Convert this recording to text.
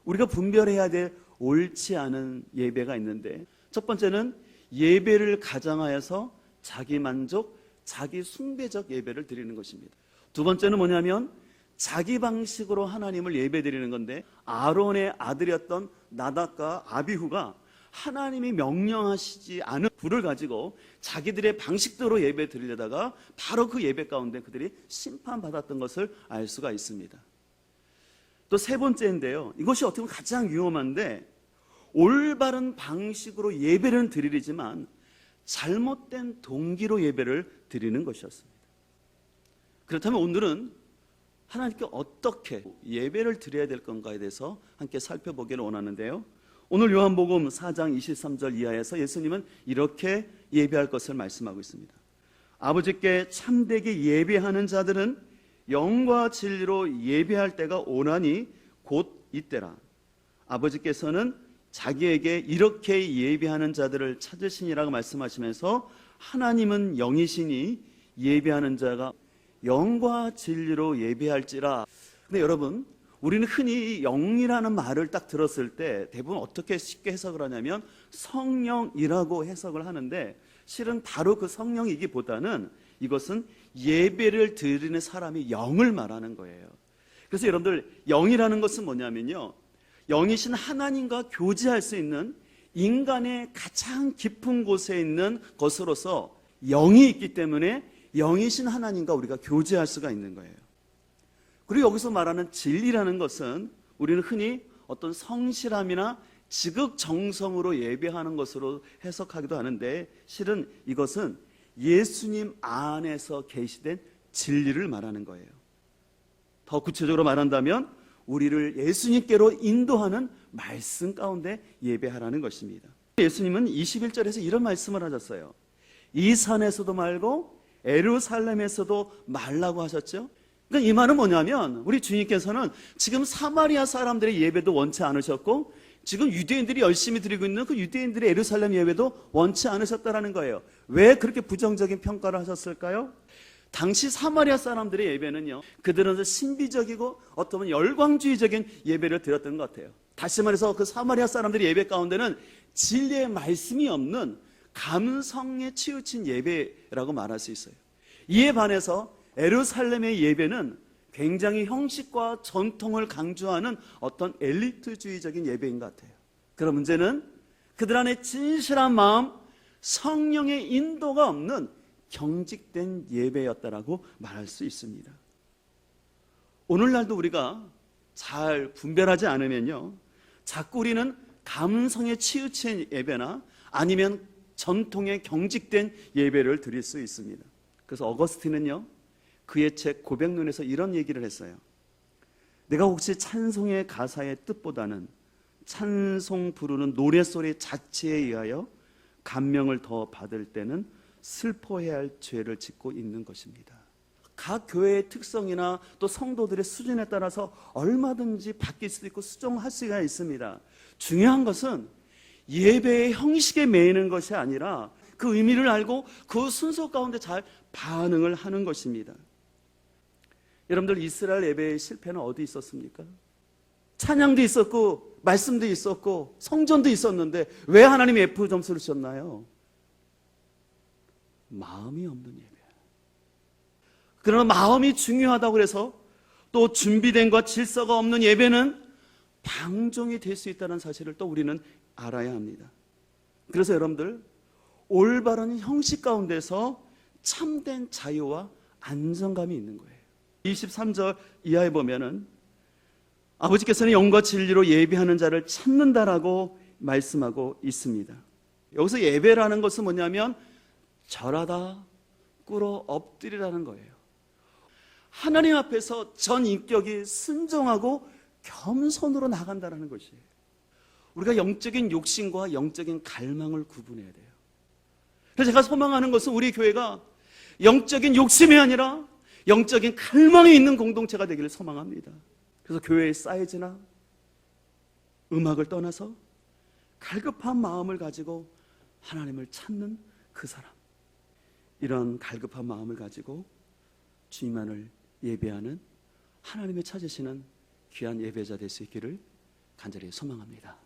우리가 분별해야 될 옳지 않은 예배가 있는데, 첫 번째는 예배를 가장하여서 자기 만족, 자기 숭배적 예배를 드리는 것입니다. 두 번째는 뭐냐면 자기 방식으로 하나님을 예배드리는 건데, 아론의 아들이었던 나답과 아비후가 하나님이 명령하시지 않은 불을 가지고 자기들의 방식대로 예배 드리려다가 바로 그 예배 가운데 그들이 심판받았던 것을 알 수가 있습니다. 또 세 번째인데요, 이것이 어떻게 보면 가장 위험한데, 올바른 방식으로 예배를 드리지만 잘못된 동기로 예배를 드리는 것이었습니다. 그렇다면 오늘은 하나님께 어떻게 예배를 드려야 될 건가에 대해서 함께 살펴보기를 원하는데요, 오늘 요한복음 4장 23절 이하에서 예수님은 이렇게 예배할 것을 말씀하고 있습니다. 아버지께 참되게 예배하는 자들은 영과 진리로 예배할 때가 오나니 곧 이때라. 아버지께서는 자기에게 이렇게 예배하는 자들을 찾으시니라고 말씀하시면서, 하나님은 영이시니 예배하는 자가 영과 진리로 예배할지라. 근데 여러분, 우리는 흔히 영이라는 말을 딱 들었을 때 대부분 어떻게 쉽게 해석을 하냐면 성령이라고 해석을 하는데, 실은 바로 그 성령이기보다는 이것은 예배를 드리는 사람이 영을 말하는 거예요. 그래서 여러분들, 영이라는 것은 뭐냐면요, 영이신 하나님과 교제할 수 있는 인간의 가장 깊은 곳에 있는 것으로서 영이 있기 때문에 영이신 하나님과 우리가 교제할 수가 있는 거예요. 그리고 여기서 말하는 진리라는 것은 우리는 흔히 어떤 성실함이나 지극정성으로 예배하는 것으로 해석하기도 하는데, 실은 이것은 예수님 안에서 계시된 진리를 말하는 거예요. 더 구체적으로 말한다면 우리를 예수님께로 인도하는 말씀 가운데 예배하라는 것입니다. 예수님은 21절에서 이런 말씀을 하셨어요. 이 산에서도 말고 예루살렘에서도 말라고 하셨죠. 그러니까 이 말은 뭐냐면, 우리 주님께서는 지금 사마리아 사람들의 예배도 원치 않으셨고, 지금 유대인들이 열심히 드리고 있는 그 유대인들의 예루살렘 예배도 원치 않으셨다라는 거예요. 왜 그렇게 부정적인 평가를 하셨을까요? 당시 사마리아 사람들의 예배는요, 그들은 신비적이고 어떤 열광주의적인 예배를 드렸던 것 같아요. 다시 말해서 그 사마리아 사람들의 예배 가운데는 진리의 말씀이 없는 감성에 치우친 예배라고 말할 수 있어요. 이에 반해서 예루살렘의 예배는 굉장히 형식과 전통을 강조하는 어떤 엘리트주의적인 예배인 것 같아요. 그런 문제는 그들 안에 진실한 마음, 성령의 인도가 없는 경직된 예배였다라고 말할 수 있습니다. 오늘날도 우리가 잘 분별하지 않으면요, 자꾸 우리는 감성에 치우친 예배나 아니면 전통에 경직된 예배를 드릴 수 있습니다. 그래서 어거스틴은요, 그의 책 고백론에서 이런 얘기를 했어요. 내가 혹시 찬송의 가사의 뜻보다는 찬송 부르는 노래소리 자체에 의하여 감명을 더 받을 때는 슬퍼해야 할 죄를 짓고 있는 것입니다. 각 교회의 특성이나 또 성도들의 수준에 따라서 얼마든지 바뀔 수도 있고 수정할 수가 있습니다. 중요한 것은 예배의 형식에 매이는 것이 아니라 그 의미를 알고 그 순서 가운데 잘 반응을 하는 것입니다. 여러분들, 이스라엘 예배의 실패는 어디 있었습니까? 찬양도 있었고 말씀도 있었고 성전도 있었는데 왜 하나님이 F 점수를 주셨나요? 마음이 없는 예배. 그러나 마음이 중요하다고 해서 또 준비된 것 질서가 없는 예배는 방종이 될 수 있다는 사실을 또 우리는 알아야 합니다. 그래서 여러분들, 올바른 형식 가운데서 참된 자유와 안정감이 있는 거예요. 23절 이하에 보면은 아버지께서는 영과 진리로 예배하는 자를 찾는다라고 말씀하고 있습니다. 여기서 예배라는 것은 뭐냐면 절하다, 꿇어 엎드리라는 거예요. 하나님 앞에서 전 인격이 순종하고 겸손으로 나간다는 것이에요. 우리가 영적인 욕심과 영적인 갈망을 구분해야 돼요. 그래서 제가 소망하는 것은 우리 교회가 영적인 욕심이 아니라 영적인 갈망이 있는 공동체가 되기를 소망합니다. 그래서 교회의 사이즈나 음악을 떠나서 갈급한 마음을 가지고 하나님을 찾는 그 사람, 이런 갈급한 마음을 가지고 주님만을 예배하는 하나님의 찾으시는 귀한 예배자 될 수 있기를 간절히 소망합니다.